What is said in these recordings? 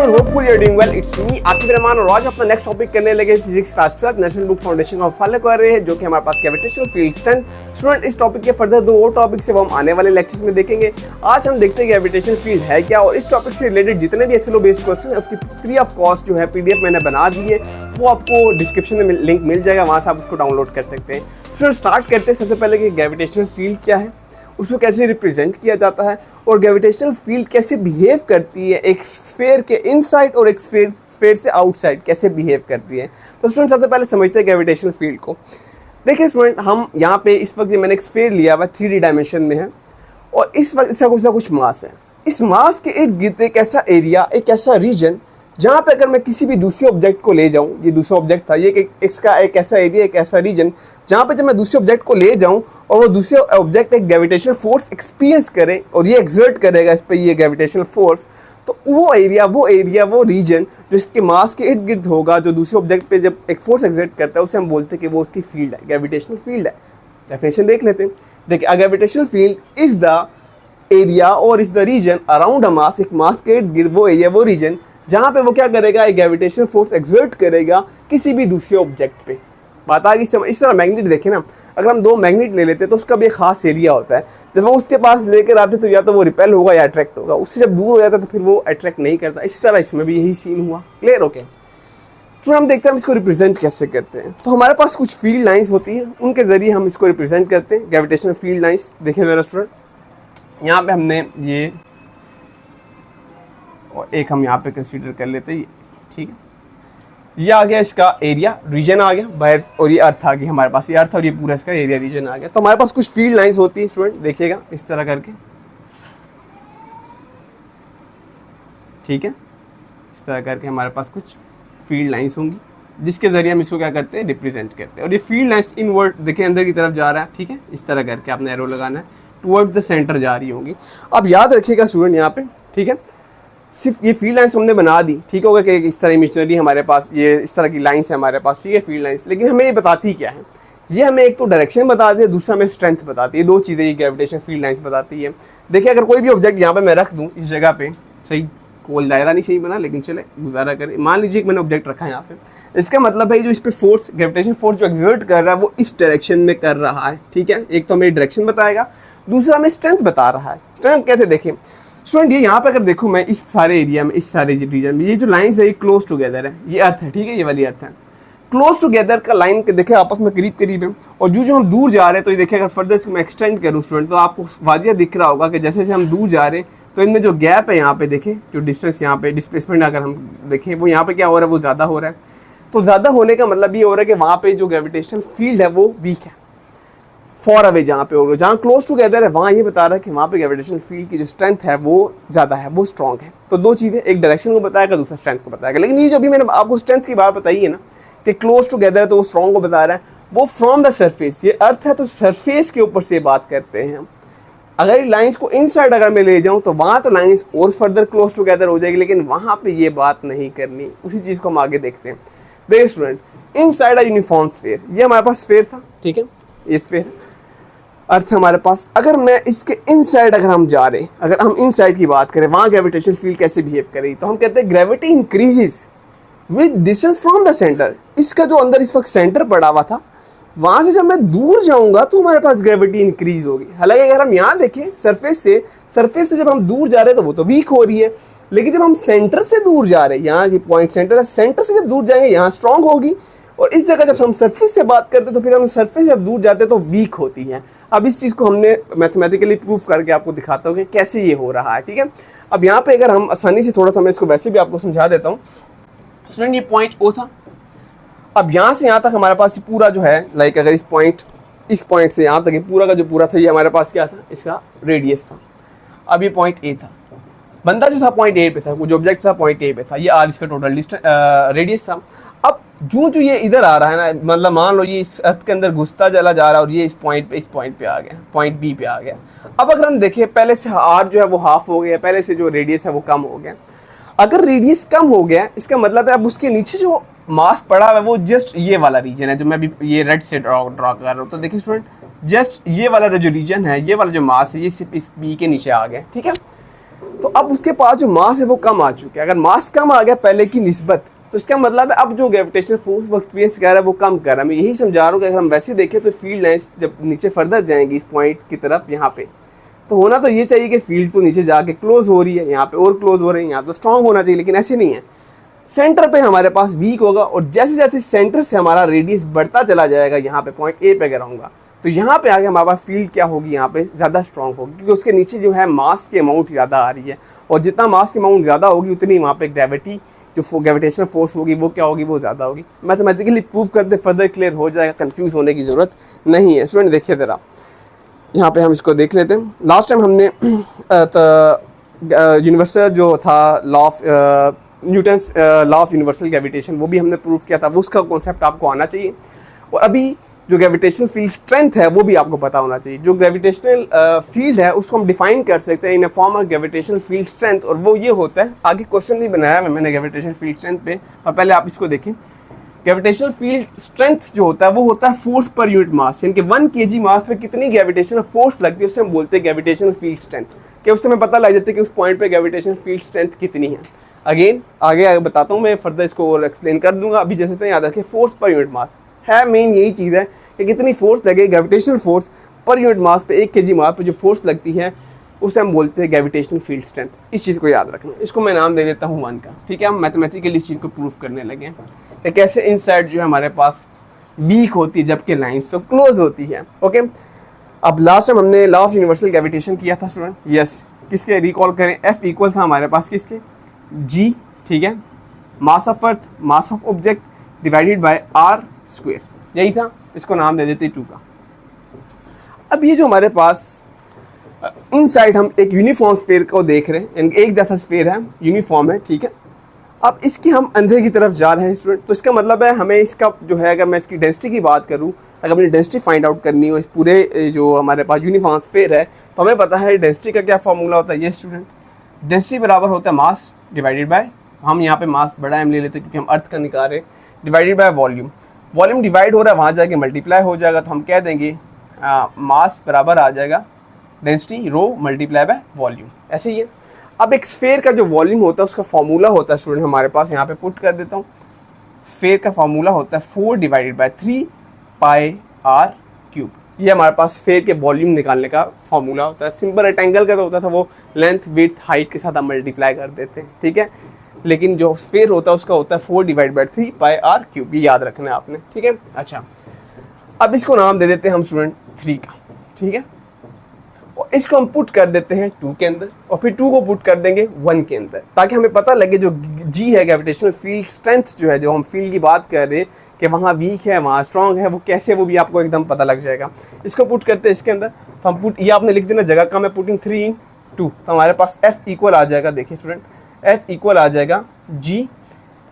Student hopeful you are doing well. It's me Aqib Rahman और आज अपना नेक्स्ट टॉपिक करने लगे physics class 12 national book foundation का फॉलो कर रहे हैं जो कि हमारे पास ग्रेविटेशनल फील्ड स्ट्रेंथ। स्टूडेंट इस टॉपिक के फर्दर दो और टॉपिक्स है वो हम आने वाले लेक्चर्स में देखेंगे। आज हम देखते हैं ग्रेविटेशनल फील्ड है क्या और इस टॉपिक से रिलेटेड जितने भी एसएलओ बेस्ड क्वेश्चन है उसकी फ्री ऑफ कॉस्ट जो है पीडीएफ मैंने बना दी है, वो आपको डिस्क्रिप्शन में लिंक मिल जाएगा, वहाँ से आप उसको डाउनलोड कर सकते हैं। स्टूडेंट स्टार्ट करते हैं सबसे पहले कि ग्रेविटेशनल फील्ड क्या है, उसको कैसे रिप्रेजेंट किया जाता है और ग्रेविटेशनल फील्ड कैसे बिहेव करती है, एक स्फीयर के इनसाइड और एक स्फीयर से आउटसाइड कैसे बिहेव करती है। तो स्टूडेंट सबसे पहले समझते हैं ग्रेविटेशनल फील्ड को। देखिए स्टूडेंट, हम यहाँ पे इस वक्त मैंने एक स्फीयर लिया हुआ 3D डायमेंशन में है और इस वक्त इसका कुछ ना कुछ मास है। इस मास के इर्द गिर्द एक ऐसा एरिया, एक ऐसा रीजन जहाँ पे अगर मैं किसी भी दूसरे ऑब्जेक्ट को ले जाऊँ, ये दूसरा ऑब्जेक्ट था, ये इसका एक ऐसा एरिया, एक ऐसा रीजन जहाँ पे जब मैं दूसरे ऑब्जेक्ट को ले जाऊँ और वो दूसरे ऑब्जेक्ट एक ग्रेविटेशनल फोर्स एक्सपीरियंस करे और ये एक्सर्ट करेगा इस पर ये ग्रेविटेशनल फोर्स, तो वो एरिया, वो रीजन जो इसके मास के इर्द गिर्द होगा, जो दूसरे ऑब्जेक्ट पे जब एक फोर्स एक्सर्ट करता है, उसे हम बोलते हैं कि वो उसकी फील्ड है, ग्रेविटेशनल फील्ड है। डेफिनेशन देख लेते हैं। देखिए, a gravitational field is the area और इज द रीजन अराउंड अ मास, एक मास के इर्द गिर्द वो एरिया, वो रीजन जहाँ पे वो क्या करेगा, एक ग्रेविटेशनल फोर्स एक्सर्ट करेगा किसी भी दूसरे ऑब्जेक्ट पे। बात आ गई समझ। इस तरह मैग्नेट देखें ना, अगर हम दो मैग्नेट ले लेते हैं तो उसका भी एक खास एरिया होता है। जब हम उसके पास लेकर आते तो या तो वो रिपेल होगा या अट्रैक्ट होगा, उससे जब दूर हो जाता है तो फिर वो अट्रैक्ट नहीं करता। इसी तरह इसमें भी यही सीन हुआ। क्लियर? ओके। तो हम देखते हैं हम इसको रिप्रेजेंट कैसे करते हैं। तो हमारे पास कुछ फील्ड लाइन्स होती हैं, उनके जरिए हम इसको रिप्रेजेंट करते हैं, ग्रेविटेशनल फील्ड लाइन्स। देखिए जरा स्टूडेंट, यहाँ पे हमने ये और एक हम यहाँ पे कंसीडर कर लेते हैं, ठीक है। ये आ गया इसका एरिया, रीजन आ गया बाहर, और ये अर्थ आ गई हमारे पास, ये अर्थ और ये पूरा इसका एरिया रीजन आ गया। तो हमारे पास कुछ फील्ड लाइंस होती है स्टूडेंट, देखिएगा इस तरह करके, ठीक है। इस तरह करके हमारे पास कुछ फील्ड लाइंस होंगी जिसके जरिए हम इसको क्या करते हैं, रिप्रेजेंट करते हैं। और ये फील्ड लाइंस इनवर्ड देखिए अंदर की तरफ जा रहा है, ठीक है। इस तरह करके आपने एरो लगाना है, टुवर्ड द सेंटर जा रही होंगी। अब याद रखिएगा स्टूडेंट यहाँ पे, ठीक है, सिर्फ ये फील्ड लाइंस हमने बना दी, ठीक होगा कि इस तरह इमेजिनरी हमारे पास ये इस तरह की लाइंस है हमारे पास, ठीक है, फील्ड लाइंस। लेकिन हमें ये बताती क्या है, ये हमें एक तो डायरेक्शन बताती है, दूसरा हमें स्ट्रेंथ बताती है। दो चीज़ें ये ग्रेविटेशन फील्ड लाइंस बताती है। देखिए, अगर कोई भी ऑब्जेक्ट यहाँ पे मैं रख दूँ इस जगह पे, सही कोल दायरा नहीं सही बना लेकिन चले गुजारा करें, मान लीजिए कि मैंने ऑब्जेक्ट रखा है यहाँ पे, इसका मतलब है जो इस पर फोर्स, ग्रेविटेशन फोर्स जो एक्सर्ट कर रहा है वो इस डायरेक्शन में कर रहा है, ठीक है। एक तो हमें डायरेक्शन बताएगा, दूसरा हमें स्ट्रेंथ बता रहा है। स्ट्रेंथ कैसे देखें स्टूडेंट, ये यहाँ पे अगर देखूँ मैं इस सारे एरिया में, इस सारे रीजन में, ये जो लाइंस है ये क्लोज टुगेदर है, ये अर्थ है, ठीक है, ये वाली अर्थ है। क्लोज टुगेदर का लाइन के देखे आपस में करीब करीब है, और जो हम दूर जा रहे हैं, तो ये देखिए अगर फर्दर इसको मैं एक्सटेंड करूँ स्टूडेंट, तो आपको वाजिया दिख रहा होगा कि जैसे जैसे हम दूर जा रहे हैं तो इनमें जो गैप है यहाँ पे देखें, जो डिस्टेंस यहाँ पे डिस्प्लेसमेंट अगर हम देखें वो यहाँ पे क्या हो रहा है, वो ज़्यादा हो रहा है। तो ज़्यादा होने का मतलब ये हो रहा है कि वहाँ पे जो ग्रेविटेशनल फील्ड है वो वीक है। फॉर अवे जहाँ पे होगा, जहाँ क्लोज टुगेदर है वहाँ ये बता रहा है कि वहाँ पे ग्रेविटेशनल फील्ड की जो स्ट्रेंथ है वो ज़्यादा है, वो स्ट्रॉन्ग है। तो दो चीज़ें, एक डायरेक्शन को बताएगा, दूसरा स्ट्रेंथ को बताएगा। लेकिन ये जो भी मैंने आपको स्ट्रेंथ की बात बताई है ना कि क्लोज टुगेदर है तो वो स्ट्रॉन्ग को बता रहा है, वो फ्रॉम द सरफेस, ये अर्थ है तो सरफेस के ऊपर से बात करते हैं। अगर लाइंस को इनसाइड अगर मैं ले जाऊँ तो वहाँ तो लाइंस और फर्दर क्लोज टुगेदर हो जाएगी, लेकिन वहाँ पे ये बात नहीं करनी। उसी चीज़ को हम आगे देखते हैं। देखिए student, inside a uniform sphere, ये हमारे पास स्फीयर था, ठीक है, ये स्फीयर अर्थ हमारे पास। अगर मैं इसके इनसाइड अगर हम जा रहे, अगर हम इनसाइड की बात करें, वहाँ ग्रेविटेशन फील्ड कैसे बिहेव करेगी, तो हम कहते हैं gravity increases with distance from the centre. इसका जो अंदर इस वक्त सेंटर पड़ा हुआ था, वहाँ से जब मैं दूर जाऊँगा तो हमारे पास ग्रेविटी इंक्रीज होगी। हालांकि अगर हम यहाँ देखें सरफेस से जब हम दूर जा रहे हैं तो वो तो वीक हो रही है, लेकिन जब हम सेंटर से दूर जा रहे हैं, यहाँ ये पॉइंट सेंटर है, सेंटर से जब दूर जाएंगे यहाँ स्ट्रॉन्ग होगी, और इस जगह जब हम सरफेस से बात करते हैं तो फिर हम सरफेस जब दूर जाते हैं तो वीक होती है। अब इस चीज़ को हमने मैथमेटिकली प्रूफ करके आपको दिखाता हूँ कि कैसे ये हो रहा है, ठीक है। अब यहाँ पे अगर हम आसानी से थोड़ा सा मैं इसको वैसे भी आपको समझा देता हूँ स्टूडेंट, ये पॉइंट ओ था। अब यहाँ से यहाँ तक हमारे पास पूरा जो है, लाइक अगर इस पॉइंट से यहाँ तक ये पूरा का जो पूरा था, ये हमारे पास क्या था, इसका रेडियस था। अब ये पॉइंट ए था, बंदा जो था पॉइंट ए पे था, वो जो ऑब्जेक्ट था पॉइंट ए पे था, ये आर इसका टोटल रेडियस था। अब जो ये इधर आ रहा है ना, मतलब मान लो ये इस अर्थ के अंदर घुसता चला जा रहा है और ये इस पॉइंट पे आ गया, पॉइंट बी पे आ गया। अब अगर हम देखें, पहले से आर जो है वो हाफ हो गया, पहले से जो रेडियस है वो कम हो गया। अगर रेडियस कम हो गया, इसका मतलब है अब उसके नीचे जो मास पड़ा है वो जस्ट ये वाला रीजन है, जो मैं भी ये रेड से ड्रॉ कर रहा हूँ। तो देखिए स्टूडेंट, जस्ट ये वाला जो रीजन है, ये वाला जो मास है, ये सिर्फ इस बी के नीचे आ गया, ठीक है। तो अब उसके पास जो मास है वो कम आ चुका है। अगर मास कम आ गया पहले की निस्बत, तो इसका मतलब है अब जो ग्रेविटेशनल फोर्स वो एक्सपीरियंस कर रहा है वो कम कर रहा है। मैं यही समझा रहा हूँ कि अगर हम वैसे देखें तो फील्ड लाइंस जब नीचे फर्दर जाएंगी इस पॉइंट की तरफ यहाँ पे, तो होना तो ये चाहिए कि फील्ड तो नीचे जाके क्लोज हो रही है, यहाँ पे और क्लोज हो रही है, यहाँ तो स्ट्रॉन्ग होना चाहिए, लेकिन ऐसे नहीं है। सेंटर पे हमारे पास वीक होगा और जैसे जैसे सेंटर से हमारा रेडियस बढ़ता चला जाएगा, यहाँ पे पॉइंट ए पे अगर आऊँगा तो यहाँ पे आगे हमारे पास फील्ड क्या होगी, यहाँ पे ज़्यादा स्ट्रॉन्ग होगी, क्योंकि उसके नीचे जो है मास की अमाउंट ज़्यादा आ रही है, और जितना मास की अमाउंट ज़्यादा होगी उतनी वहाँ पे ग्रेविटी जो ग्रेविटेशनल फोर्स होगी वो क्या होगी, वो ज़्यादा होगी। मैथमेटिकली प्रूव करते फर्दर क्लियर हो जाएगा, कन्फ्यूज़ होने की ज़रूरत नहीं है। स्टूडेंट देखिए ज़रा, यहाँ पे हम इसको देख लेते हैं। लास्ट टाइम हमने यूनिवर्सल जो था law of Newton's law of universal gravitation, वो भी हमने प्रूव किया था, वो उसका कॉन्सेप्ट आपको आना चाहिए। और अभी जो ग्रेविटेशनल फील्ड स्ट्रेंथ है वो भी आपको पता होना चाहिए। जो ग्रेविटेशनल फील्ड है उसको हम डिफाइन कर सकते हैं in a form of gravitational field strength, और वो ये होता है, आगे क्वेश्चन नहीं बनाया मैंने ग्रेविटेशनल फील्ड स्ट्रेंथ पे, और पहले आप इसको देखें। ग्रेविटेशनल फील्ड स्ट्रेंथ जो होता है वो होता है फोर्स पर यूनिट मास, यानी कि 1 kg मास पे कितनी ग्रेविटेशनल फोर्स लगती है, उससे हम बोलते हैं ग्रेविटेशनल फील्ड स्ट्रेंथ। कि उससे हमें पता लग जाता है कि उस पॉइंट पे ग्रेविटेशनल फील्ड स्ट्रेंथ कितनी है। अगेन आगे बताता हूँ मैं, फर्दर इसको और एक्सप्लेन कर दूंगा। अभी जैसे तो याद रखें फोर्स पर यूनिट मास है, मेन यही चीज़ है कि कितनी फोर्स लगे, gravitational force per unit mass पे 1 kg मास पे जो फोर्स लगती है उसे हम बोलते हैं ग्रेविटेशनल फील्ड स्ट्रेंथ। इस चीज़ को याद रखना। इसको मैं नाम दे देता हूँ 1 का, ठीक है। हम मैथमेटिकली इस चीज़ को प्रूव करने लगे हैं कि कैसे इनसाइड जो है हमारे पास वीक होती है जबकि लाइंस तो क्लोज होती है। ओके, अब लास्ट टाइम हमने लॉ ऑफ यूनिवर्सल ग्रेविटेशन किया था स्टूडेंट, यस। किसके रिकॉल करें, F इक्वल था हमारे पास किसके, G, ठीक है, mass of earth, mass of object divided by R square, यही था। इसको नाम दे देते 2 का। अब ये जो हमारे पास इनसाइड हम एक यूनिफॉर्म स्फीयर को देख रहे हैं, यानी एक जैसा स्फीयर है, यूनिफॉर्म है, ठीक है। अब इसकी हम अंदर की तरफ जा रहे हैं स्टूडेंट, तो इसका मतलब है हमें इसका जो है, अगर मैं इसकी डेंसिटी की बात करूं, अगर अपनी डेंसिटी फाइंड आउट करनी हो इस पूरे जो हमारे पास यूनिफॉर्म स्फीयर है, तो हमें पता है डेंसिटी का क्या फॉर्मूला होता है। ये स्टूडेंट, डेंसिटी बराबर होता है मास डिवाइडेड बाय, हम यहाँ पे मास बड़ा एम ले लेते हैं क्योंकि हम अर्थ का निकाल रहे हैं, divided by volume. Volume divide हो रहा है, वहाँ जाके मल्टीप्लाई हो जाएगा, तो हम कह देंगे मास बराबर आ जाएगा density rho multiply by volume, ऐसे ही है। अब एक स्फीयर का जो वॉल्यूम होता है उसका फॉर्मूला होता है स्टूडेंट हमारे पास, यहाँ पे पुट कर देता हूँ। स्फीयर का फॉर्मूला होता है 4 divided by 3 pi r cube. ये हमारे पास स्फीयर के वॉल्यूम निकालने का फॉर्मूला होता है। सिंपल रेक्टेंगल का तो होता था वो लेंथ विड्थ हाइट के साथ हम मल्टीप्लाई कर देते हैं, ठीक है। लेकिन जो स्फीयर होता है उसका होता है 4 divide by 3 pi r cube, ये याद रखना है आपने, ठीक है। अच्छा, अब इसको नाम दे देते हैं हम स्टूडेंट 3 का, ठीक है। और इसको हम पुट कर देते हैं 2 के अंदर, और फिर 2 को पुट कर देंगे 1 के अंदर, ताकि हमें पता लगे जो G है ग्रेविटेशनल फील्ड स्ट्रेंथ जो है, जो हम फील्ड की बात कर रहे हैं कि वहाँ वीक है वहाँ स्ट्रॉन्ग है, वो कैसे, वो भी आपको एकदम पता लग जाएगा। इसको पुट करते हैं इसके अंदर, तो हम पुट, ये आपने लिख देना जगह का, मैं पुटिंग 3 इन 2, तो हमारे पास F इक्वल आ जाएगा, देखिए स्टूडेंट, F इक्वल आ जाएगा G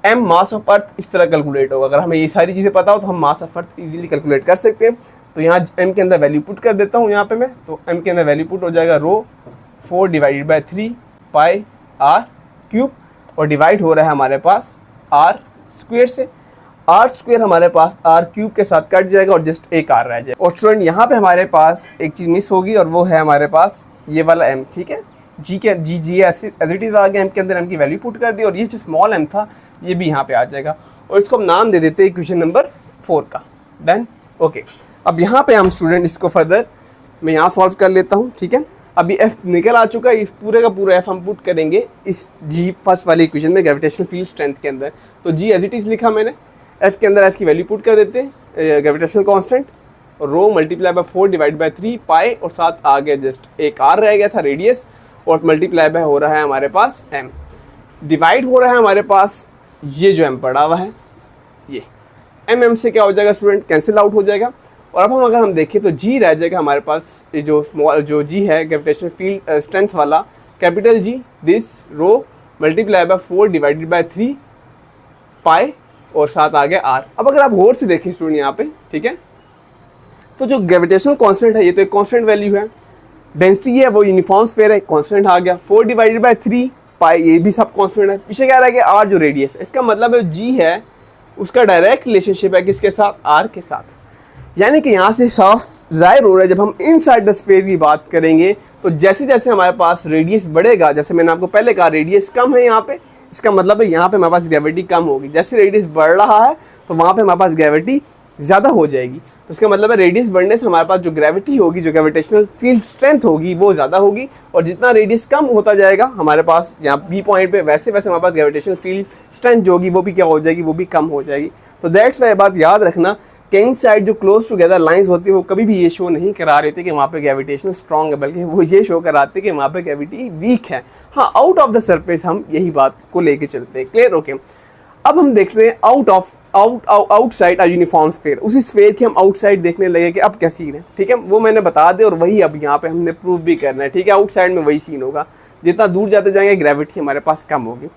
M mass of earth. इस तरह कैलकुलेट होगा, अगर हमें ये सारी चीज़ें पता हो तो हम mass of earth easily calculate कर सकते हैं। तो यहाँ m के अंदर वैल्यू पुट कर देता हूँ यहाँ पे मैं, तो m के अंदर वैल्यू पुट हो जाएगा रो 4 divided by 3 pi r cube, और डिवाइड हो रहा है हमारे पास r स्क्वायर से। r स्क्वायर हमारे पास r क्यूब के साथ कट जाएगा और जस्ट एक r रह जाएगा। और स्टूडेंट यहाँ पे हमारे पास एक चीज़ मिस होगी, और वो है हमारे पास ये वाला m, ठीक है। g के जी एज इट इज़ आ गया, m के अंदर m की वैल्यू पुट कर दी, और ये जो स्मॉल m था ये भी यहाँ पे आ जाएगा, और इसको हम नाम दे देते हैं इक्वेशन नंबर 4 का। Done, okay. अब यहाँ पे हम स्टूडेंट इसको फर्दर मैं यहाँ सॉल्व कर लेता हूँ, ठीक है। अभी F निकल आ चुका है, इस पूरे का पूरा F हम पुट करेंगे इस G फर्स्ट वाली इक्वेशन में ग्रेविटेशनल फील्ड स्ट्रेंथ के अंदर। तो G एज इट इज़ लिखा मैंने, F के अंदर F की वैल्यू पुट कर देते हैं ग्रेविटेशनल कांस्टेंट, और रो multiply by 4 divide by 3 pi, और साथ आ गया जस्ट एक r रह गया था रेडियस, और मल्टीप्लाई बाय हो रहा है हमारे पास m, डिवाइड हो रहा है हमारे पास ये जो m पड़ा हुआ है, ये m से क्या हो जाएगा स्टूडेंट, कैंसिल आउट हो जाएगा। और अब हम अगर हम देखें तो G रह जाएगा हमारे पास, ये जो स्मॉल जो G है ग्रेविटेशनल फील्ड स्ट्रेंथ वाला, capital G this rho multiply by 4 divided by 3 pi, और साथ आ गया r। अब अगर आप गौर से देखें स्टूडेंट यहाँ पे, ठीक है, तो जो ग्रेविटेशनल कांस्टेंट है ये तो एक कांस्टेंट वैल्यू है, डेंसिटी है वो यूनिफॉर्म स्फीयर है, कांस्टेंट आ गया, 4 डिवाइडेड बाय 3 पाई, ये भी सब कांस्टेंट है। पीछे क्या रह गया, r जो रेडियस, इसका मतलब है G है उसका डायरेक्ट रिलेशनशिप है किसके साथ, r के साथ। यानी कि यहाँ से साफ जाहिर हो रहा है जब हम इनसाइड द स्फीयर की बात करेंगे तो जैसे जैसे हमारे पास रेडियस बढ़ेगा, जैसे मैंने आपको पहले कहा रेडियस कम है यहाँ पे, इसका मतलब है यहाँ पे हमारे पास ग्रेविटी कम होगी। जैसे रेडियस बढ़ रहा है तो वहाँ पे हमारे पास ग्रेविटी ज़्यादा हो जाएगी। तो इसका मतलब है रेडियस बढ़ने से हमारे पास जो ग्रेविटी होगी, जो ग्रेविटेशनल फील्ड स्ट्रेंथ होगी वो ज़्यादा होगी। और जितना रेडियस कम होता जाएगा हमारे पास यहाँ बी पॉइंट पे, वैसे वैसे हमारे पास ग्रेविटेशनल फील्ड स्ट्रेंथ जो होगी वो भी क्या हो जाएगी, वो भी कम हो जाएगी। तो दैट्स वाई बात याद रखना, कई साइड जो क्लोज टुगेदर लाइंस होती है वो कभी भी ये शो नहीं करा रहे थे कि वहाँ पे ग्रेविटेशन स्ट्रांग है, बल्कि वो ये शो कराते कि वहाँ पे ग्रेविटी वीक है। हाँ, आउट ऑफ द सरफेस हम यही बात को लेके चलते हैं। क्लियर? ओके। अब हम देख रहे हैं आउटसाइड अ यूनिफॉर्म स्फीयर। उसी स्फीयर की हम आउटसाइड देखने लगे कि अब क्या सीन है। ठीक है, वो मैंने बता दे और वही अब यहाँ पे हमने प्रूव भी करना है। ठीक है, आउटसाइड में वही सीन होगा, जितना दूर जाते जाएंगे ग्रेविटी हमारे पास कम होगी।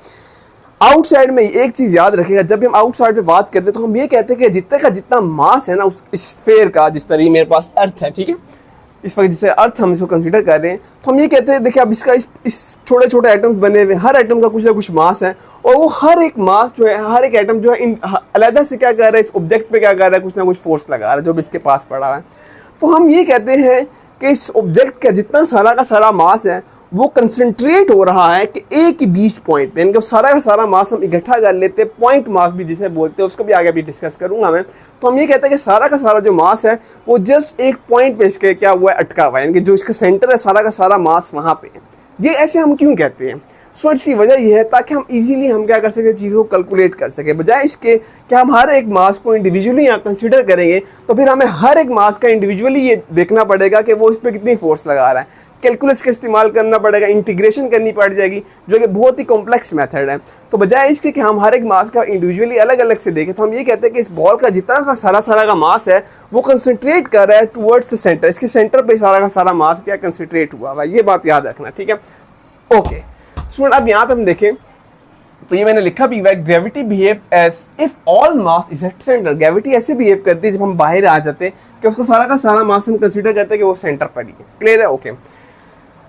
आउटसाइड में एक चीज याद रखिएगा, जब भी हम आउटसाइड पे बात करते हैं तो हम ये कहते हैं कि जितने का जितना मास है ना उस स्फीयर का, जिस तरह मेरे पास अर्थ है, ठीक है, इस वक्त जिससे अर्थ हम इसको कंसीडर कर रहे हैं, तो हम ये कहते हैं देखिए अब इसका इस छोटे छोटे एटम्स बने हुए, हर एटम का कुछ ना कुछ मास है, और वो हर एक मास जो है, हर एक एटम जो है अलग से क्या कर रहा है, इस ऑब्जेक्ट पे क्या कर रहा है, कुछ ना कुछ फोर्स लगा रहा है जो भी इसके पास पड़ा हुआ है। तो हम ये कहते हैं कि इस ऑब्जेक्ट का जितना सारा का सारा मास है वो कंसंट्रेट हो रहा है कि एक ही बीच पॉइंट पे, यानी सारा का सारा मास हम इकट्ठा कर लेते हैं, पॉइंट मास भी जिसे बोलते हैं, उसको भी आगे भी डिस्कस करूंगा मैं। तो हम ये कहते हैं कि सारा का सारा जो मास है वो जस्ट एक पॉइंट पे इसके क्या हुआ है, अटका हुआ है, यानी कि जो इसका सेंटर है सारा का सारा मास वहाँ पे है। ये ऐसे हम क्यों कहते हैं? सो इसकी वजह यह है ताकि हम इजीली हम क्या कर सके, चीज़ों को कैलकुलेट कर सके, बजाय इसके कि हम हर एक मास को इंडिविजुअली यहाँ कंसिडर करेंगे तो फिर हमें हर एक मास का इंडिविजुअली ये देखना पड़ेगा कि वो इस पर कितनी फोर्स लगा रहा है, कैलकुलस का इस्तेमाल करना पड़ेगा, इंटीग्रेशन करनी पड़ जाएगी, जो कि बहुत ही कॉम्प्लेक्स मेथड है। तो बजाय इसके कि हम हर एक मास का इंडिविजुअली अलग अलग से देखें, तो हम ये कहते हैं कि इस बॉल का जितना का सारा का मास है वो कंसंट्रेट कर रहा है टुवर्ड्स द सेंटर, इसके सेंटर पे सारा का सारा मास क्या कंसंट्रेट हुआ हुआ, ये बात याद रखना। ठीक है, ओके स्टूडेंट, अब यहाँ पे हम देखें तो ये मैंने लिखा भी हुआ है, gravity behave as if all mass is at centre. Gravity ऐसे बिहेव करती है जब हम बाहर आ जाते हैं कि उसको सारा का सारा मास हम कंसीडर करते हैं कि वो सेंटर पर ही है। क्लियर है? ओके।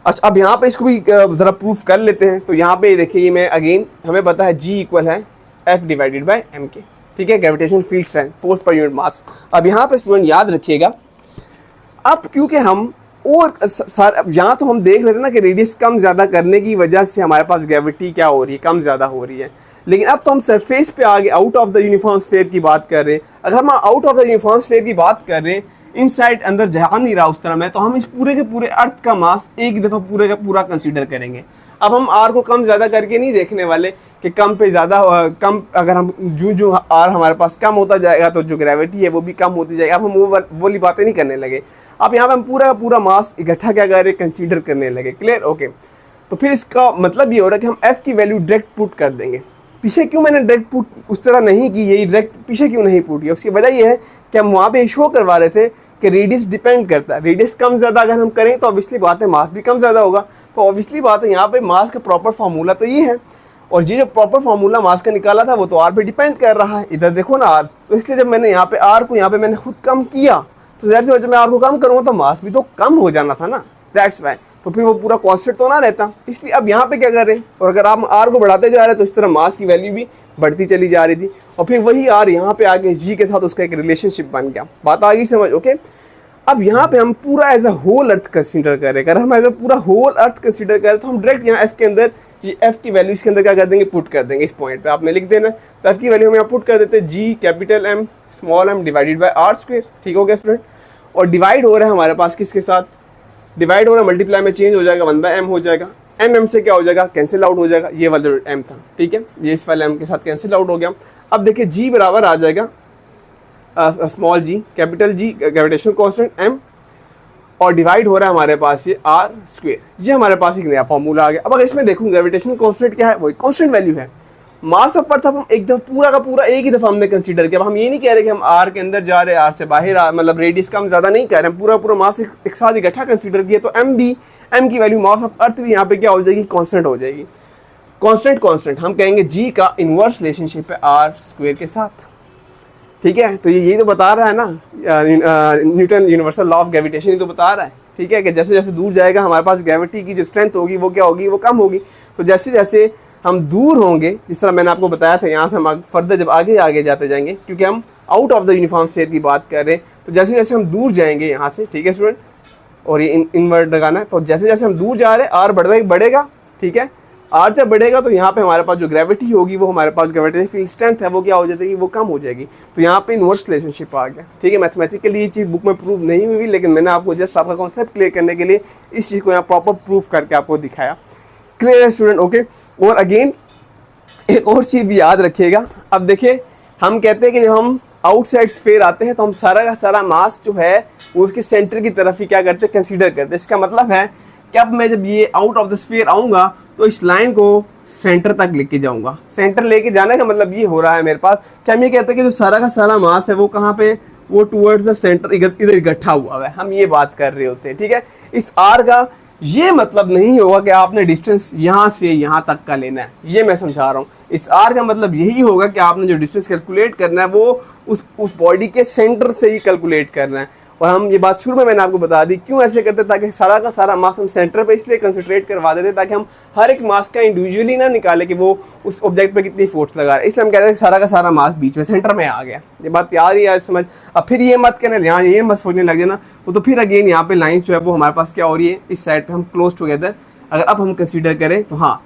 अच्छा, अब यहाँ पे इसको भी ज़रा प्रूफ कर लेते हैं। तो यहाँ पे देखिए, ये मैं अगेन हमें पता है G इक्वल है F डिवाइडेड बाय M के। ठीक है, gravitation field strength, force per unit mass. अब यहाँ पे स्टूडेंट याद रखिएगा, अब क्योंकि हम और यहाँ तो हम देख रहे थे ना कि रेडियस कम ज़्यादा करने की वजह से हमारे पास ग्रेविटी क्या हो रही है, कम ज़्यादा हो रही है। लेकिन अब तो हम सरफेस पे आगे out of the uniform sphere की बात कर रहे हैं। अगर हम out of the uniform sphere की बात कर रहे हैं, इनसाइड अंदर जा नहीं रहा उस तरह में, तो हम इस पूरे के पूरे अर्थ का मास एक दफ़ा पूरे का पूरा कंसीडर करेंगे। अब हम आर को कम ज़्यादा करके नहीं देखने वाले कि कम पे ज़्यादा कम, अगर हम जो आर हमारे पास कम होता जाएगा तो जो ग्रेविटी है वो भी कम होती जाएगी। अब हम वो वाली बातें नहीं करने लगे। अब यहाँ पे हम पूरा का पूरा मास इकट्ठा क्या कर रहे हैं, कंसीडर करने लगे। क्लियर? ओके। तो फिर इसका मतलब ये हो रहा है कि हम एफ की वैल्यू डायरेक्ट पुट कर देंगे। पीछे क्यों मैंने डायरेक्ट पुट उस तरह नहीं की, यही डायरेक्ट पीछे क्यों नहीं पुट किया, उसकी वजह ये है कि हम वहाँ पे शो करवा रहे थे कि रेडियस डिपेंड करता है। रेडियस कम ज़्यादा अगर हम करें तो ऑब्वियसली बात है मास भी कम ज़्यादा होगा। तो ऑब्वियसली बात है यहाँ पे मास का प्रॉपर फार्मूला तो ये है, और ये जो प्रॉपर फार्मूला मास का निकाला था वो तो आर पे डिपेंड कर रहा है। इधर देखो ना आर, तो इसलिए जब मैंने यहाँ पे आर को यहाँ पे मैंने खुद कम किया तो ज़ाहिर सी वजह मैं आर को कम करूँगा तो मास भी तो कम हो जाना था ना, दैट्स वाई। तो फिर वो पूरा कॉन्स्टेंट तो ना रहता, इसलिए अब यहाँ पे क्या कर रहे हैं, और अगर आप आर को बढ़ाते जा रहे हैं तो इस तरह मास की वैल्यू भी बढ़ती चली जा रही थी, और फिर वही आर यहाँ पे आके जी के साथ उसका एक रिलेशनशिप बन गया। बात आ गई समझ? ओके। अब यहाँ पे हम पूरा as a whole earth consider करें, अगर हम एज अ पूरा होल अर्थ कंसीडर करें तो हम डायरेक्ट यहाँ एफ के अंदर, ये एफ की वैल्यू इसके अंदर क्या कर देंगे, पुट कर देंगे। इस पॉइंट पे आपने लिख देना, तो एफ की वैल्यू हम यहाँ पुट कर देते हैं G capital M small M divided by R square. ठीक हो गया स्टूडेंट? और डिवाइड हो रहा है हमारे पास किसके साथ, डिवाइड हो रहा है मल्टीप्लाई में चेंज हो जाएगा, 1/m हो जाएगा, एम से क्या हो जाएगा, कैंसिल आउट हो जाएगा, ये वाला एम था। ठीक है, ये इस वाले एम के साथ कैंसिल आउट हो गया। अब देखिए जी बराबर आ जाएगा small G capital G gravitational constant M, और डिवाइड हो रहा है हमारे पास ये आर स्क्वायर। ये हमारे पास एक नया फॉर्मूला आ गया। अब अगर इसमें देखूँ ग्रेविटेशनल कांस्टेंट क्या है, वही कांस्टेंट वैल्यू है। मास ऑफ अर्थ अब हम एक दफा पूरा का पूरा एक ही दफा हमने कंसीडर किया। अब हम ये नहीं कह रहे कि हम आर के अंदर जा रहे हैं, आर से बाहर आ, मतलब रेडियस कम ज़्यादा नहीं कर रहे हैं, पूरा पूरा मास एक साथ इकट्ठा कंसीडर किया। तो एम की वैल्यू मास ऑफ अर्थ भी यहाँ पे क्या हो जाएगी, कांस्टेंट हो जाएगी। कांस्टेंट हम कहेंगे जी का इनवर्स रिलेशनशिप है आर स्क्वायर के साथ। ठीक है, तो यही तो बता रहा है ना Newton universal law of gravitation, ही तो बता रहा है। ठीक है, कि जैसे जैसे दूर जाएगा हमारे पास ग्रेविटी की जो स्ट्रेंथ होगी वो क्या होगी, वो कम होगी। तो जैसे जैसे हम दूर होंगे, जिस तरह मैंने आपको बताया था, यहाँ से हम फर्दर जब आगे जाते जाएंगे, क्योंकि हम out of the uniform sphere की बात कर रहे हैं, तो जैसे जैसे हम दूर जाएंगे यहाँ से, ठीक है स्टूडेंट, और ये इन्वर्ट लगाना है। तो जैसे जैसे हम दूर जा रहे हैं आर बढ़ेगा, ठीक है। आर जब बढ़ेगा तो यहाँ पे हमारे पास जो ग्रेविटी होगी, वो हमारे पास ग्रेविटेशनल स्ट्रेंथ है वो क्या हो जाएगी, वो कम हो जाएगी। तो यहाँ पे इन्वर्स रिलेशनशिप आ गया, ठीक है। मैथमेटिकली ये चीज़ बुक में प्रूव नहीं हुई, लेकिन मैंने आपको जस्ट आपका कॉन्सेप्ट क्लियर करने के लिए इस चीज़ को यहाँ प्रॉपर प्रूफ करके आपको दिखाया। क्लियर है स्टूडेंट? ओके। और अगेन एक और चीज़ भी याद रखिएगा। अब देखिए, हम कहते हैं कि जब हम आउटसाइड स्फीयर आते हैं तो हम सारा का सारा मास जो है वो उसके सेंटर की तरफ ही क्या करते हैं, कंसीडर करते हैं। इसका मतलब है कि अब मैं जब ये आउट ऑफ द स्फीयर आऊँगा तो इस लाइन को सेंटर तक लेके जाऊँगा। सेंटर लेके जाने का मतलब ये हो रहा है मेरे पास कि हम ये कहते हैं कि जो सारा का सारा मास है वो कहाँ पे, वो टूवर्ड्स द सेंटर इधर इकट्ठा हुआ है। हम ये बात कर रहे होते हैं, ठीक है। इस आर का ये मतलब नहीं होगा कि आपने डिस्टेंस यहाँ से यहाँ तक का लेना है, ये मैं समझा रहा हूँ। इस आर का मतलब यही होगा कि आपने जो डिस्टेंस कैलकुलेट करना है वो उस बॉडी के सेंटर से ही कैलकुलेट करना है। और हम ये बात शुरू में मैंने आपको बता दी क्यों ऐसे करते, ताकि सारा का सारा मास हम सेंटर पे इसलिए कंसंट्रेट करवा देते ताकि हम हर एक मास का इंडिविजुअली ना निकाले कि वो उस ऑब्जेक्ट पे कितनी फोर्स लगा रहा है। इसलिए हम कहते हैं सारा का सारा मास बीच में सेंटर में आ गया। ये बात यार ही आज समझ। अब फिर ये मत कहना यहाँ ये मत सोचने लग जाना तो फिर अगेन यहाँ पे लाइन जो है वो हमारे पास क्या हो रही है, इस साइड पे हम क्लोज टुगेदर अगर अब हम कंसिडर करें तो हाँ,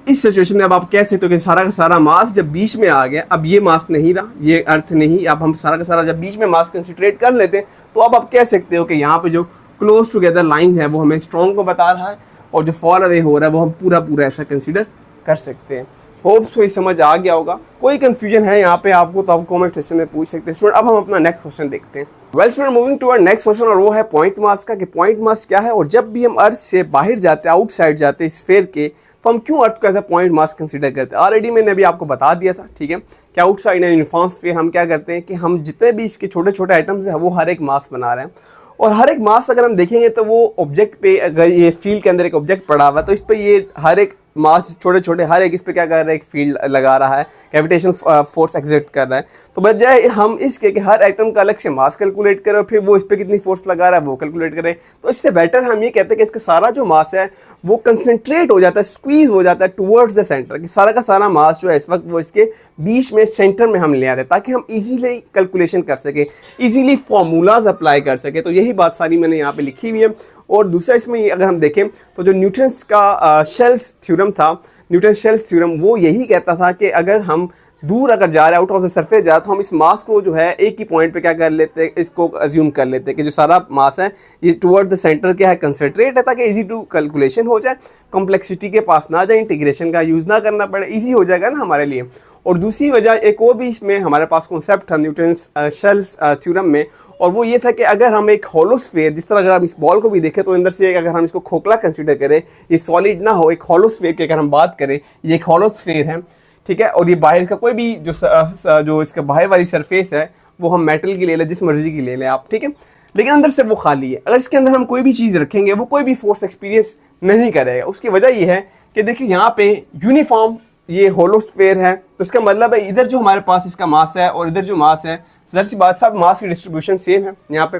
इस सिचुएशन में अब आप कह सकते हो कि सारा का सारा मास जब बीच में आ गया, अब ये मास नहीं रहा, ये अर्थ नहीं, अब हम सारा का सारा जब बीच में मास कंसिडरेट कर लेते हैं तो अब आप कह सकते हो कि यहाँ पे जो क्लोज टुगेदर लाइन है वो हमें स्ट्रॉन्ग को बता रहा है और जो फॉल अवे हो रहा है वो हम पूरा ऐसा कंसिडर कर सकते हैं। होप सो ये समझ आ गया होगा। कोई कंफ्यूजन है यहाँ पे आपको तो आप कमेंट सेक्शन में पूछ सकते हैं। स्टूडेंट अब हम अपना नेक्स्ट क्वेश्चन देखते हैं। Well student, moving to our next question और वो है पॉइंट मास का, कि पॉइंट मास क्या है और जब भी हम अर्थ से बाहर जाते हैं, आउटसाइड जाते हैं स्फीयर के, तो हम क्यों अर्थ को ऐसा पॉइंट मास कंसीडर करते हैं। ऑलरेडी मैंने अभी आपको बता दिया था, ठीक है, कि आउटसाइड यूनिफॉर्म स्फीयर हम क्या करते हैं कि हम जितने भी इसके छोटे छोटे आइटम्स हैं वो हर एक मास बना रहे हैं। और हर एक मास अगर हम देखेंगे तो वो ऑब्जेक्ट पे, अगर ये फील्ड के अंदर एक ऑब्जेक्ट पड़ा हुआ है तो इस पे ये हर एक मास छोटे छोटे हर एक इस पे क्या कर रहा है, एक फील्ड लगा रहा है, ग्रेविटेशन फोर्स एग्जिस्ट कर रहा है। तो बजाय हम इसके कि हर एटम का अलग से मास कैलकुलेट करें और फिर वो इस पे कितनी फोर्स लगा रहा है वो कैलकुलेट करें, तो इससे बेटर हम ये कहते हैं कि इसका सारा जो मास है वो कंसंट्रेट हो जाता है, स्क्वीज हो जाता है टुवर्ड्स द सेंटर, कि सारा का सारा मास जो है इस वक्त वो इसके बीच में सेंटर में हम ले आते हैं ताकि हम इजीली कैलकुलेशन कर सके, इजीली फॉर्मूलाज अप्लाई कर सके। तो यही बात सारी मैंने यहाँ पे लिखी हुई है। और दूसरा इसमें अगर हम देखें तो जो न्यूटन्स का शेल्स थ्योरम था, न्यूटन शेल्स थ्योरम, वो यही कहता था कि अगर हम दूर अगर जा रहे हैं, आउट ऑफ द सरफेस जा रहे, तो हम इस मास को जो है एक ही पॉइंट पे क्या कर लेते हैं, इसको अज्यूम कर लेते हैं कि जो सारा मास है ये टुवर्ड द सेंटर क्या है, कंसंट्रेट है, ताकि इजी टू कैलकुलेशन हो जाए, कॉम्प्लेक्सिटी के पास ना जाए, इंटीग्रेशन का यूज़ ना करना पड़े, ईजी हो जाएगा ना हमारे लिए। और दूसरी वजह एक और भी इसमें हमारे पास कॉन्सेप्ट था न्यूटन्स शेल्स थ्योरम में, और वो ये था कि अगर हम एक हॉलो स्फीयर, जिस तरह अगर हम इस बॉल को भी देखें तो अंदर से अगर हम इसको खोखला कंसीडर करें, ये सॉलिड ना हो, एक हॉलो स्फीयर की अगर हम बात करें, ये एक हॉलो स्फीयर है, ठीक है, और ये बाहर का कोई भी जो इसका बाहर वाली सरफेस है वो हम मेटल की ले लें, जिस मर्जी की ले लें आप, ठीक है, लेकिन अंदर से वो खाली है। अगर इसके अंदर हम कोई भी चीज़ रखेंगे वो कोई भी फोर्स एक्सपीरियंस नहीं करेगा। उसकी वजह ये है कि देखिए यहाँ पे यूनिफॉर्म ये होलो स्फीयर है, तो इसका मतलब है इधर जो हमारे पास इसका मास है और इधर जो मास है, ज़रा सी बात, सब मास की डिस्ट्रीब्यूशन सेम है यहाँ पे।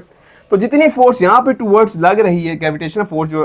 तो जितनी फोर्स यहाँ पे टूवर्ड्स लग रही है, ग्रेविटेशनल फोर्स जो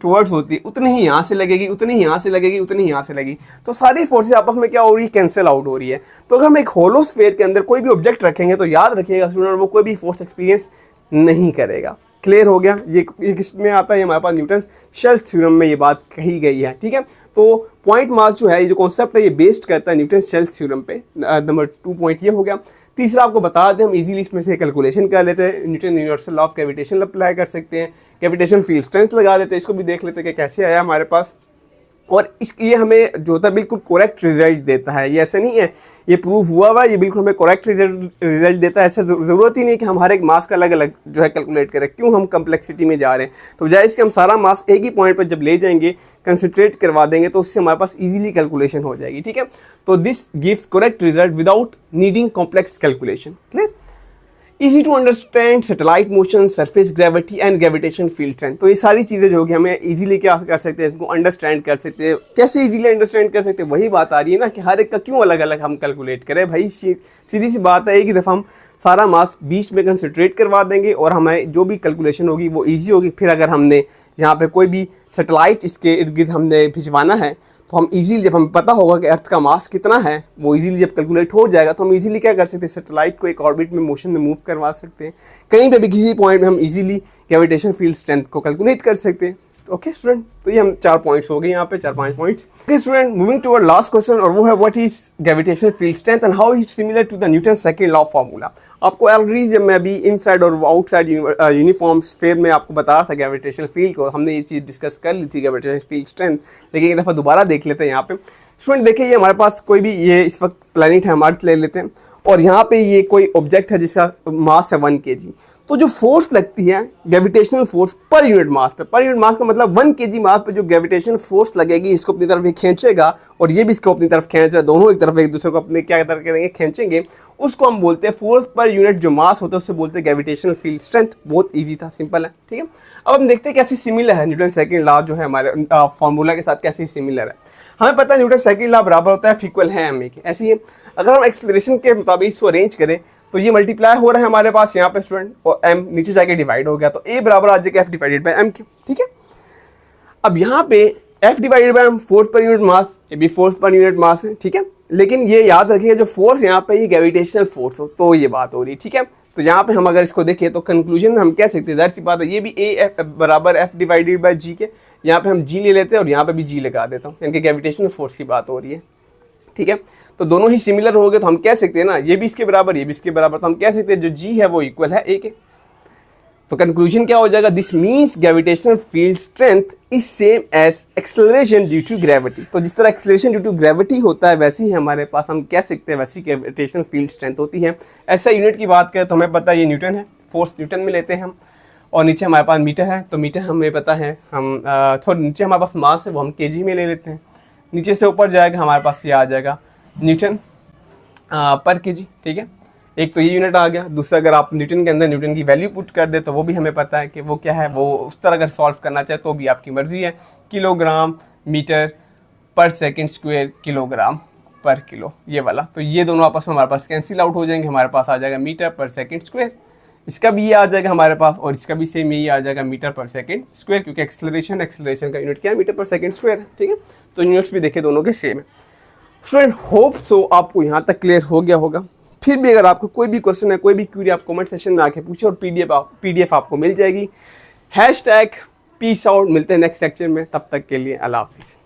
टूवर्ड्स होती है, उतनी ही यहाँ से लगेगी, उतनी ही यहाँ से लगेगी, उतनी ही यहाँ से लगेगी। तो सारी फोर्सेस आपस में क्या हो रही है, कैंसिल आउट हो रही है। तो अगर हम एक होलो स्फीयर के अंदर कोई भी ऑब्जेक्ट रखेंगे तो याद रखिएगा स्टूडेंट, वो कोई भी फोर्स एक्सपीरियंस नहीं करेगा। क्लियर हो गया? ये किसमें आता है, हमारे पास न्यूटन शेल्स थ्योरम में ये बात कही गई है, ठीक है। तो पॉइंट मास जो है, ये जो कॉन्सेप्ट है, ये बेस्ड करता है न्यूटन शेल्स थ्योरम पे। नंबर 2 पॉइंट ये हो गया। तीसरा आपको बता दें, हम इजीली इसमें से कैलकुलेशन कर लेते हैं, Newton universal law of gravitation apply कर सकते हैं, ग्रेविटेशन फील्ड स्ट्रेंथ लगा देते हैं, इसको भी देख लेते हैं कि कैसे आया हमारे पास। और ये हमें जो होता है बिल्कुल करेक्ट रिजल्ट देता है। ये ऐसा नहीं है ये प्रूफ हुआ हुआ, ये बिल्कुल हमें करेक्ट रिजल्ट देता है। ऐसा ज़रूरत ही नहीं कि हम हर एक मास का अलग अलग जो है कैलकुलेट करें। क्यों हम कम्प्लेक्सिटी में जा रहे हैं, तो बजाय इसके हम सारा मास एक ही पॉइंट पर जब ले जाएंगे, कंसंट्रेट करवा देंगे, तो उससे हमारे पास इजीली कैलकुलेशन हो जाएगी, ठीक है। तो this gives correct result without needing complex calculation. Clear? Easy to understand satellite motion, surface gravity and gravitation field strength. तो ये सारी चीज़ें जो होगी हमें इजीली क्या कर सकते हैं, इसको अंडरस्टैंड कर सकते हैं। कैसे इजीली अंडरस्टैंड कर सकते हैं, वही बात आ रही है ना कि हर एक का क्यों अलग अलग हम कैलकुलेट करें। भाई सीधी सी बात है, एक ही दफ़ा हम सारा मास बीच में कंसंट्रेट करवा देंगे और हमें जो भी कैलकुलेशन होगी वो ईजी होगी। फिर अगर हमने यहाँ पे कोई भी सैटेलाइट इसके इर्द गिर्द हमने भिजवाना है तो हम इजीली, जब हमें पता होगा कि अर्थ का मास कितना है, वो इजीली जब कैलकुलेट हो जाएगा तो हम इजीली क्या कर सकते हैं, सैटेलाइट को एक ऑर्बिट में मोशन में मूव करवा सकते हैं। कहीं पे भी किसी पॉइंट में हम इजीली ग्रेविटेशन फील्ड स्ट्रेंथ को कैलकुलेट कर सकते हैं। ओके स्टूडेंट, तो ये हम 4 पॉइंट्स हो गए यहाँ पे, 4-5 points. Okay student, moving to our last question, और वो है what is gravitational field strength and how is similar to the Newton second law formula. आपको ऑलरेडी जब मैं अभी इनसाइड और आउटसाइड यूनिफॉर्म स्फीयर में आपको बता रहा था ग्रेविटेशनल फील्ड को, हमने ये चीज़ डिस्कस कर ली थी ग्रेविटेशनल फील्ड स्ट्रेंथ, लेकिन एक दफ़ा दोबारा देख लेते हैं यहाँ पे। स्टूडेंट देखिए, ये हमारे पास कोई भी, ये इस वक्त प्लैनेट है हमारे, ले लेते हैं, और यहाँ पे ये कोई ऑब्जेक्ट है जिसका मास है 1 kg। तो जो फोर्स लगती है gravitational force per unit mass पे, पर यूनिट मास का मतलब 1 kg मास पे जो ग्रेविटेशनल फोर्स लगेगी, इसको अपनी तरफ ये खींचेगा और ये भी इसको अपनी तरफ खींच रहा है, दोनों एक तरफ एक दूसरे को अपने क्या करेंगे, खींचेंगे, उसको हम बोलते हैं फोर्स पर यूनिट जो मास होता है, उससे बोलते हैं ग्रेविटेशनल फील्ड स्ट्रेंथ। बहुत ईजी था, सिंपल है, ठीक है। अब हम देखते हैं कैसे सिमिलर है न्यूटन सेकंड लॉ जो है हमारे फॉर्मूला के साथ, कैसे सिमिलर है। हमें पता है न्यूटन सेकंड लॉ बराबर होता है इक्वल है एम ए के। ऐसे ही अगर हम एक्सेलरेशन के मुताबिक इसको अरेंज करें तो ये मल्टीप्लाई हो रहा है हमारे पास यहाँ पे स्टूडेंट, और m नीचे जाके डिवाइड हो गया, तो a बराबर आ जाएगा f डिवाइडेड बाय m के, ठीक है। अब यहाँ पे f divided by m force per unit mass, ये भी फोर्स पर यूनिट मास है, ठीक है। लेकिन ये याद रखिएगा जो फोर्स यहाँ पे ये ग्रेविटेशनल फोर्स हो, तो ये बात हो रही है, ठीक है। तो यहाँ पे हम अगर इसको देखें तो कंक्लूजन में हम कह सकते हैं, जाहिर सी बात है, ये भी a बराबर f डिवाइडेड बाय g के, यहाँ पे हम g ले लेते हैं और यहाँ पे भी g लगा देता हूँ, यानी कि ग्रेविटेशनल फोर्स की बात हो रही है, ठीक है। तो दोनों ही सिमिलर हो गए, तो हम कह सकते हैं ना, ये भी इसके बराबर, ये भी इसके बराबर, तो हम कह सकते हैं जो g है वो इक्वल है a के। तो कंक्लूजन क्या हो जाएगा, this means gravitational field strength is same as acceleration due to gravity. तो जिस तरह एक्सेलरेशन ड्यू टू ग्रेविटी होता है, वैसे ही हमारे पास, हम कह सकते हैं वैसी ग्रेविटेशनल फील्ड स्ट्रेंथ होती है। ऐसा यूनिट की बात करें तो हमें पता है ये न्यूटन है, फोर्स न्यूटन में लेते हैं हम, और नीचे हमारे पास मीटर है, तो मीटर हमें पता है, हम थोड़ा नीचे हमारे पास मास है वो हम kg में ले लेते हैं, नीचे से ऊपर जाएगा हमारे पास ये आ जाएगा न्यूटन पर kg, ठीक है। एक तो ये यूनिट आ गया, दूसरा अगर आप न्यूटन के अंदर न्यूटन की वैल्यू पुट कर दे तो वो भी हमें पता है कि वो क्या है, वो उस तरह अगर सॉल्व करना चाहे तो भी आपकी मर्जी है, किलोग्राम मीटर पर सेकंड स्क्वायर किलोग्राम पर किलो, ये वाला। तो ये दोनों आपस में हमारे पास कैंसिल आउट हो जाएंगे, हमारे पास आ जाएगा मीटर पर सेकंड स्क्वायर, इसका भी ये आ जाएगा हमारे पास, और इसका भी सेम यही आ जाएगा मीटर पर सेकंड स्क्वायर, क्योंकि एक्सेलरेशन का यूनिट क्या है, मीटर पर सेकंड स्क्वायर है, ठीक है। तो यूनिट्स भी देखे दोनों के सेम है। स्टूडेंट होप सो आपको यहाँ तक क्लियर हो गया होगा। फिर भी अगर आपको कोई भी क्वेश्चन है, कोई भी क्वेरी, आप कमेंट सेक्शन में आके पूछे, और पीडीएफ आपको मिल जाएगी। #पीस आउट, मिलते हैं नेक्स्ट सेक्शन में, तब तक के लिए अल्लाह हाफिज़।